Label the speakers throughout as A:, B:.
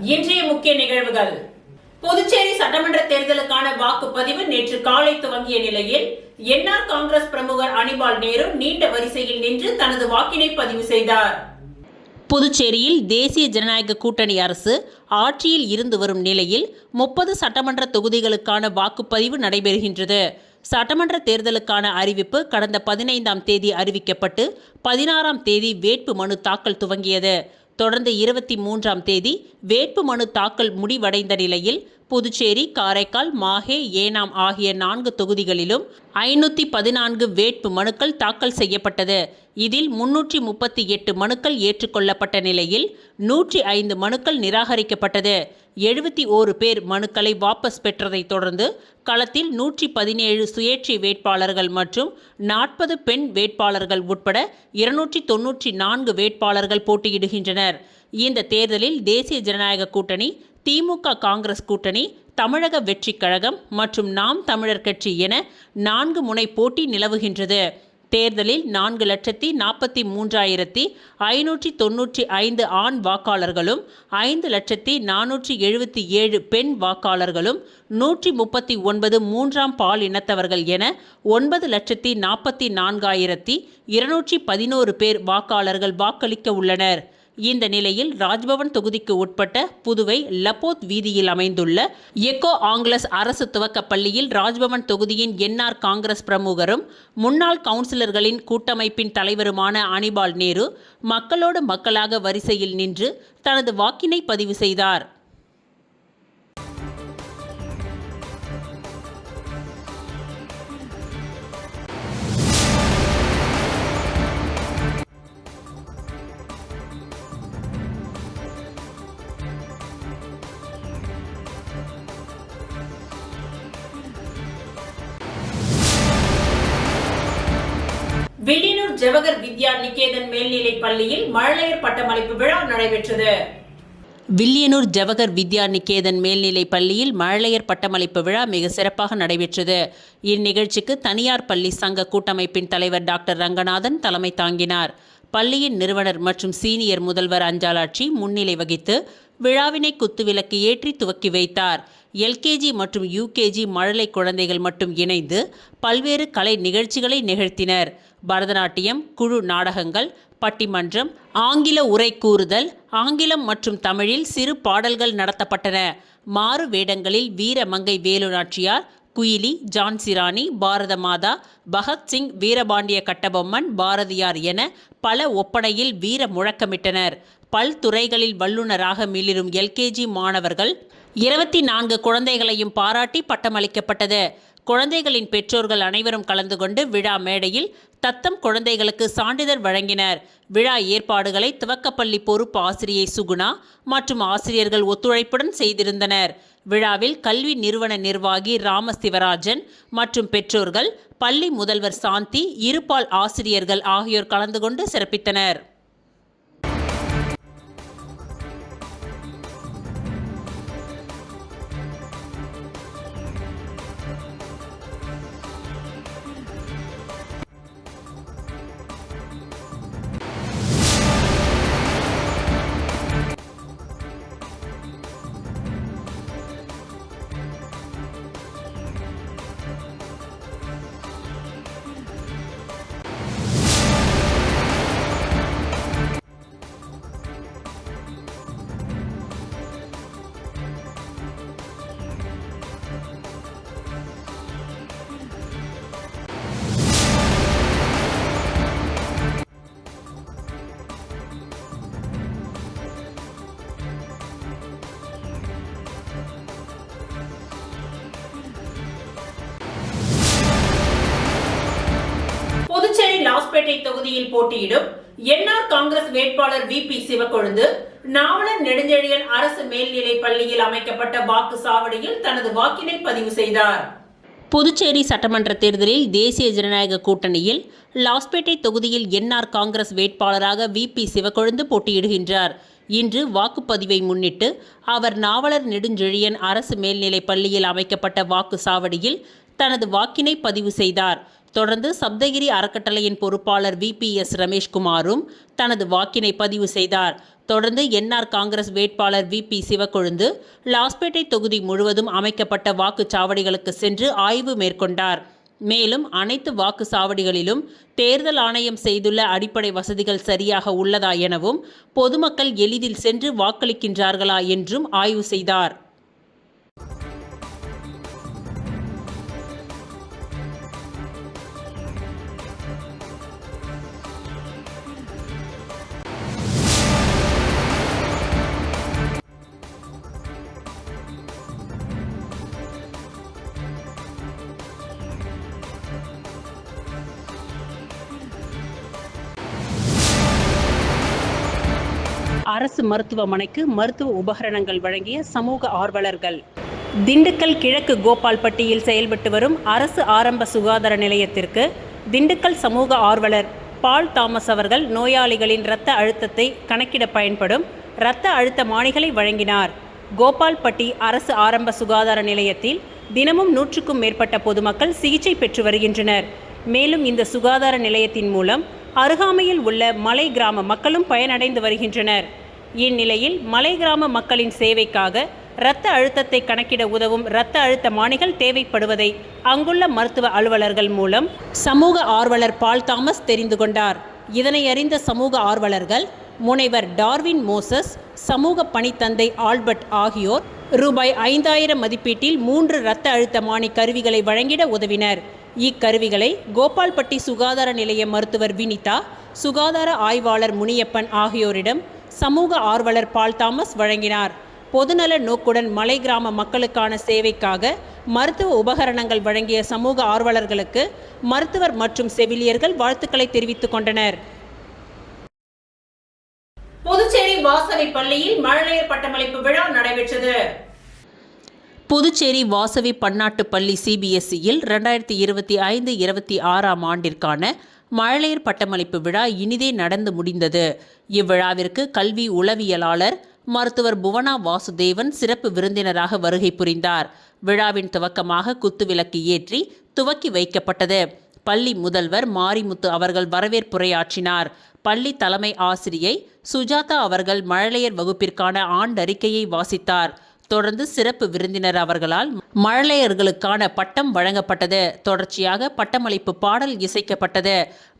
A: இன்றைய முக்கிய நிகழ்வுகள். புதுச்சேரி சட்டமன்ற தேர்தலுக்கான வாக்குப்பதிவு நேற்று காலை துவங்கிய நிலையில் என்ஆர் காங்கிரஸ் பிரமுகர் அனிபால் நேரு நீண்ட வரிசையில் நின்று தனது வாக்கினை பதிவு செய்தார்.
B: புதுச்சேரியில் தேசிய ஜனநாயக கூட்டணி அரசு ஆட்சியில் இருந்து வரும் நிலையில் 30 சட்டமன்ற தொகுதிகளுக்கான வாக்குப்பதிவு நடைபெறுகின்றது. சட்டமன்ற தேர்தலுக்கான அறிவிப்பு கடந்த 15ஆம் தேதி அறிவிக்கப்பட்டு 16ஆம் தேதி வேட்பு மனு தாக்கல் துவங்கியது. தொடர்ந்து 23ஆம் தேதி வேட்பு மனு தாக்கல் முடிவடைந்த நிலையில் புதுச்சேரி, காரைக்கால், மாஹே, ஏனாம் ஆகிய 4 தொகுதிகளிலும் 514 வேட்பு மனுக்கள் தாக்கல் செய்யப்பட்டது. இதில் 338 மனுக்கள் ஏற்றுக்கொள்ளப்பட்ட நிலையில் 105 மனுக்கள் நிராகரிக்கப்பட்டது. 71 பேர் மனுக்களை வாபஸ் பெற்றதை தொடர்ந்து களத்தில் 117 சுயேட்சை வேட்பாளர்கள் மற்றும் 40 பெண் வேட்பாளர்கள் உட்பட 294 வேட்பாளர்கள் போட்டியிடுகின்றனர். இந்த தேர்தலில் தேசிய ஜனநாயக கூட்டணி, திமுக காங்கிரஸ் கூட்டணி, தமிழக வெற்றிக் கழகம் மற்றும் நாம் தமிழர் கட்சி என 4 முனை போட்டி நிலவுகின்றது. தேர்தலில் 4,43,595 ஆண் வாக்காளர்களும் 5,477 பெண் வாக்காளர்களும் 139 மூன்றாம் பால் இனத்தவர்கள் என 9,44,211 பேர் வாக்காளர்கள் வாக்களிக்க உள்ளனர். இந்த நிலையில் ராஜ்பவன் தொகுதிக்கு உட்பட்ட புதுவை லப்போத் வீதியில் அமைந்துள்ள எக்கோ ஆங்கிலஸ் அரசு துவக்கப் பள்ளியில் ராஜ்பவன் தொகுதியின் என்ஆர் காங்கிரஸ் பிரமுகரும் முன்னாள் கவுன்சிலர்களின் கூட்டமைப்பின் தலைவருமான அனிபால் நேரு மக்களோடு மக்களாக வரிசையில் நின்று தனது வாக்கினை பதிவு செய்தார்.
A: வில்லியனூர் ஜவஹர் வித்யா நிகேதன் மேல்நிலை பள்ளியில் மழலையர் பட்டமளிப்பு விழா நடைபெற்றது.
B: வில்லியனூர் ஜவஹர் வித்யா நிகேதன் மேல்நிலை பள்ளியில் மழலையர் பட்டமளிப்பு விழா மிக சிறப்பாக நடைபெற்றது. இந்நிகழ்ச்சிக்கு தனியார் பள்ளி சங்க கூட்டமைப்பின் தலைவர் டாக்டர் ரங்கநாதன் தலைமை தாங்கினார். பள்ளியின் நிறுவனர் மற்றும் சீனியர் முதல்வர் அஞ்சாலாட்சி முன்னிலை வகித்து விழாவினை குத்துவிளக்கு ஏற்றி துவக்கி வைத்தார். எல்கேஜி மற்றும் யூகேஜி மழலை குழந்தைகள் மட்டும் இணைந்து பல்வேறு கலை நிகழ்ச்சிகளை நிகழ்த்தினர். பரதநாட்டியம், குழு நாடகங்கள், பட்டிமன்றம், ஆங்கில உரை கூறுதல், ஆங்கிலம் மற்றும் தமிழில் சிறு பாடல்கள் நடத்தப்பட்டன. மாறு வேடங்களில் வீரமங்கை வேலு நாச்சியார், குயிலி, ஜான்சிராணி, பாரத மாதா, பகத்சிங், வீரபாண்டிய கட்டபொம்மன், பாரதியார் என பல ஒப்பனையில் வீர முழக்கமிட்டனர். பல்துறைகளில் வல்லுநராக மிளிரும் எல்கேஜி மாணவர்கள் 24 குழந்தைகளையும் பாராட்டி பட்டமளிக்கப்பட்டது. குழந்தைகளின் பெற்றோர்கள் அனைவரும் கலந்து கொண்டு விழா மேடையில் தத்தம் குழந்தைகளுக்கு சான்றிதழ் வழங்கினர். விழா ஏற்பாடுகளை துவக்கப்பள்ளி பொறுப்பு ஆசிரியை சுகுணா மற்றும் ஆசிரியர்கள் ஒத்துழைப்புடன் செய்திருந்தனர். விழாவில் கல்வி நிறுவன நிர்வாகி ராமசிவராஜன் மற்றும் பெற்றோர்கள், பள்ளி முதல்வர் சாந்தி, இருபால் ஆசிரியர்கள் ஆகியோர் கலந்து கொண்டு சிறப்பித்தனர்.
A: புதுச்சேரி லாஸ்பேட்டை தொகுதியில் போட்டியிடும் என்ஆர் காங்கிரஸ் வேட்பாளர் VP சிவக்கொழுந்து நாவலர் நெடுஞ்செழியன் அரசு மேல்நிலை பள்ளியில் அமைக்கப்பட்ட வாக்கு சாவடியில் தனது வாக்கினை பதிவு செய்தார்.
B: புதுச்சேரி சட்டமன்ற தேர்தலில் தேசிய ஜனநாயக கூட்டணியில் லாஸ்பேட்டை தொகுதியில் என்ஆர் காங்கிரஸ் வேட்பாளராக VP சிவக்கொழுந்து போட்டியிடுகின்றார். இன்று வாக்குப்பதிவை முன்னிட்டு அவர் நாவலர் நெடுஞ்செழியன் அரசு மேல்நிலை பள்ளியில் அமைக்கப்பட்ட வாக்கு சாவடியில் தனது வாக்கினை பதிவு செய்தார். தொடர்ந்து சப்தகிரி அறக்கட்டளையின் பொறுப்பாளர் VPS ரமேஷ்குமாரும் தனது வாக்கினை பதிவு செய்தார். தொடர்ந்து என்ஆர் காங்கிரஸ் வேட்பாளர் விபி சிவக்கொழுந்து லாஸ்பேட்டை தொகுதி முழுவதும் அமைக்கப்பட்ட வாக்குச்சாவடிகளுக்கு சென்று ஆய்வு மேற்கொண்டார். மேலும் அனைத்து வாக்குச்சாவடிகளிலும் தேர்தல் ஆணையம் செய்துள்ள அடிப்படை வசதிகள் சரியாக உள்ளதா எனவும் பொதுமக்கள் எளிதில் சென்று வாக்களிக்கின்றார்களா என்றும் ஆய்வு செய்தார். அரசு மருத்துவமனைக்கு மருத்துவ உபகரணங்கள் வழங்கிய சமூக ஆர்வலர்கள். திண்டுக்கல் கிழக்கு கோபால்பட்டியில் செயல்பட்டு வரும் அரசு ஆரம்ப சுகாதார நிலையத்திற்கு திண்டுக்கல் சமூக ஆர்வலர் பால் தாமஸ் அவர்கள் நோயாளிகளின் இரத்த அழுத்தத்தை கணக்கிட பயன்படும் இரத்த அழுத்த மானிகளை வழங்கினார். கோபால்பட்டி அரசு ஆரம்ப சுகாதார நிலையத்தில் தினமும் 100க்கும் மேற்பட்ட பொதுமக்கள் சிகிச்சை பெற்று வருகின்றனர். மேலும் இந்த சுகாதார நிலையத்தின் மூலம் அருகாமையில் உள்ள மலை கிராம மக்களும் பயனடைந்து வருகின்றனர். இந்நிலையில் மலை கிராம மக்களின் சேவைக்காக இரத்த அழுத்தத்தை கணக்கிட உதவும் இரத்த அழுத்த மானிகள் தேவைப்படுவதை அங்குள்ள மருத்துவ அலுவலர்கள் மூலம் சமூக ஆர்வலர் பால் தாமஸ் தெரிந்து கொண்டார். இதனை அறிந்த சமூக ஆர்வலர்கள் முனைவர் டார்வின் மோசஸ், சமூக பணித்தந்தை ஆல்பர்ட் ஆகியோர் ரூபாய் 5000 மதிப்பீட்டில் 3 இரத்த அழுத்த மானி கருவிகளை வழங்கிட உதவினர். இக்கருவிகளை கோபால்பட்டி சுகாதார நிலைய மருத்துவர் வினிதா, சுகாதார ஆய்வாளர் முனியப்பன் ஆகியோரிடம் சமூக ஆர்வலர் பால் தாமஸ் வழங்கினார். பொதுநல நோக்குடன் மலை கிராம மக்களுக்கான சேவைக்காக மருத்துவ உபகரணங்கள் வழங்கிய சமூக ஆர்வலர்களுக்கு மருத்துவர் மற்றும் செவிலியர்கள் வாழ்த்துக்களை தெரிவித்துக் கொண்டனர்.
A: புதுச்சேரி வாசவி பள்ளியில் மழலையர் பட்டமளிப்பு விழா நடைபெற்றது.
B: புதுச்சேரி வாசவி பன்னாட்டு பள்ளி CBSEயில் 2025-26 ஆண்டிற்கான மழலையர் பட்டமளிப்பு விழா இனிதே நடந்து முடிந்தது. இவ்விழாவிற்கு கல்வி உளவியலாளர் மருத்துவர் புவனா வாசுதேவன் சிறப்பு விருந்தினராக வருகை புரிந்தார். விழாவின் துவக்கமாக குத்துவிளக்கு ஏற்றி துவக்கி வைக்கப்பட்டது. பள்ளி முதல்வர் மாரிமுத்து அவர்கள் வரவேற்புரையாற்றினார். பள்ளி தலைமை ஆசிரியை சுஜாதா அவர்கள் மழலையர் வகுப்பிற்கான ஆண்டறிக்கையை வாசித்தார். தொடர்ந்து சிறப்பு விருந்தினர் அவர்களால் மழலையர்களுக்கான பட்டம் வழங்கப்பட்டது. தொடர்ச்சியாக பட்டமளிப்பு பாடல் இசைக்கப்பட்டது.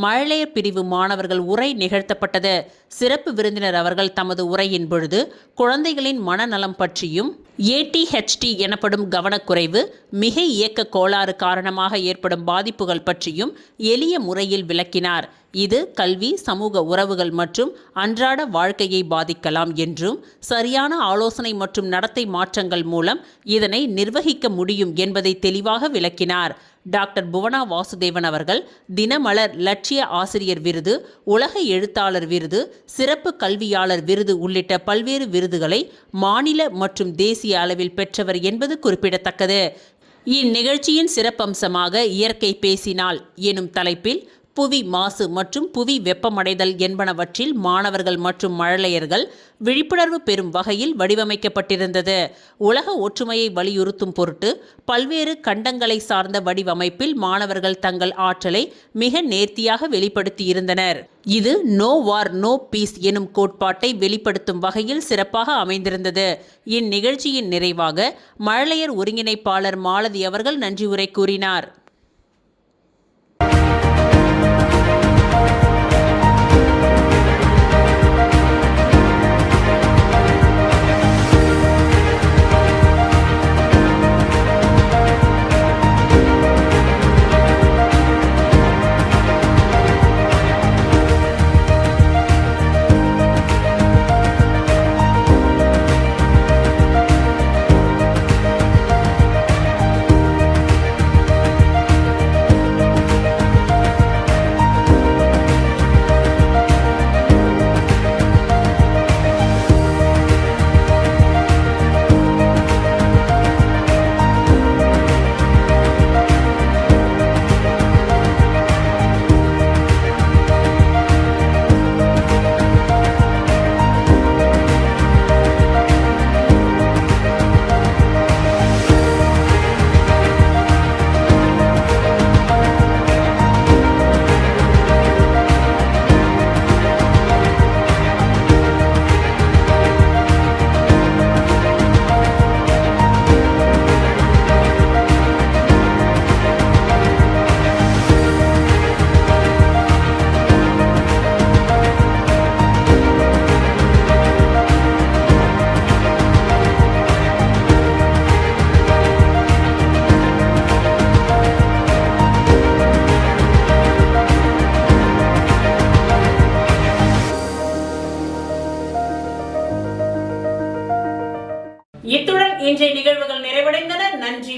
B: மழலையர் பிரிவு மாணவர்கள் உரை நிகழ்த்தப்பட்டது. சிறப்பு விருந்தினர் அவர்கள் தமது உரையின் பொழுது குழந்தைகளின் மனநலம் பற்றியும் ADHD எனப்படும் கவனக்குறைவு, மிகை இயக்க கோளாறு காரணமாக ஏற்படும் பாதிப்புகள் பற்றியும் எளிய முறையில் விளக்கினார். இது கல்வி, சமூக உறவுகள் மற்றும் அன்றாட வாழ்க்கையை பாதிக்கலாம் என்றும் சரியான ஆலோசனை மற்றும் நடத்தை மாற்றங்கள் மூலம் இதனை நிர்வகிக்க முடியும் என்பதை தெளிவாக விளக்கினார். டாக்டர் புவனா வாசுதேவன் அவர்கள் தினமலர் லட்சிய ஆசிரியர் விருது, உலக எழுத்தாளர் விருது, சிறப்பு கல்வியாளர் விருது உள்ளிட்ட பல்வேறு விருதுகளை மாநில மற்றும் தேசிய அளவில் பெற்றவர் என்பது குறிப்பிடத்தக்கது. இந்நிகழ்ச்சியின் சிறப்பம்சமாக இயற்கை பேசினால் எனும் தலைப்பில் புவி மாசு மற்றும் புவி வெப்பமடைதல் என்பனவற்றில் மாணவர்கள் மற்றும் மழலையர்கள் விழிப்புணர்வு பெறும் வகையில் வடிவமைக்கப்பட்டிருந்தது. உலக ஒற்றுமையை வலியுறுத்தும் பொருட்டு பல்வேறு கண்டங்களை சார்ந்த வடிவமைப்பில் மாணவர்கள் தங்கள் ஆற்றலை மிக நேர்த்தியாக வெளிப்படுத்தியிருந்தனர். இது நோ வார் நோ பீஸ் எனும் கோட்பாட்டை வெளிப்படுத்தும் வகையில் சிறப்பாக அமைந்திருந்தது. இந்நிகழ்ச்சியின் நிறைவாக மழலையர் ஒருங்கிணைப்பாளர் மாலதி அவர்கள் நன்றி உரை கூறினார்.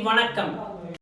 A: வணக்கம்.